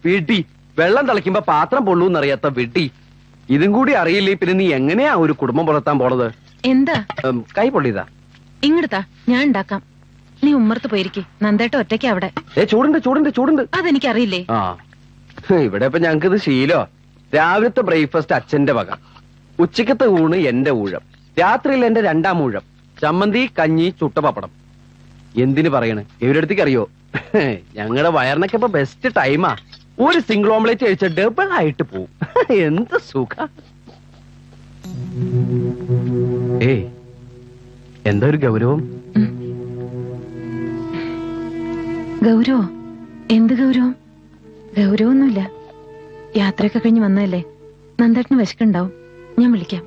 വിട്ടി വെള്ളം തിളയ്ക്കുമ്പോ പാത്രം പൊള്ളൂന്നറിയാത്ത വിട്ടി. ഇതും കൂടി അറിയില്ലേ പിന്നെ നീ എങ്ങനെയാ ഒരു കുടുംബം പുലർത്താൻ പോണത്? എന്താ കൈ പൊള്ളിയതാ. ഇങ്ങടുത്താ, ഞാൻ ഉണ്ടാക്കാം. നീ ഉമ്മർത്ത് പോയിരിക്കെ. നന്ദേട്ട ഒറ്റയ്ക്ക് അവിടെ. ചൂടുണ്ട് ചൂടുണ്ട് ചൂടുണ്ട്. അതെനിക്കറിയില്ലേ. ആ ഇവിടെ ഇപ്പൊ ഞങ്ങക്കിത് ശീലോ. രാവിലത്തെ ബ്രേക്ക്ഫാസ്റ്റ് അച്ഛന്റെ വക, ഉച്ചക്കത്തെ ഊണ് എന്റെ ഊഴം, രാത്രിയിൽ എന്റെ രണ്ടാം ഊഴം. ചമ്മന്തി, കഞ്ഞി, ചുട്ട പപ്പടം. എന്തിനു പറയണ്, ഇവരടുത്തേക്ക് അറിയോ, ഞങ്ങളുടെ വയറിനൊക്കെ ഇപ്പൊ ബെസ്റ്റ് ടൈമാ. ഒരു സിംഗിൾ ഓംലേറ്റ് കഴിച്ച ഡബിൾ ആയിട്ട് പോവും. എന്ത് സുഖ. ഏയ് എന്താ ഒരു ഗൗരവം? ഗൗരവോ? എന്ത് ഗൗരവം? ഗൗരവൊന്നുമില്ല. യാത്രയൊക്കെ കഴിഞ്ഞ് വന്നതല്ലേ, നന്ദേട്ടന് വിശക്കുണ്ടാവും. ഞാൻ വിളിക്കാം.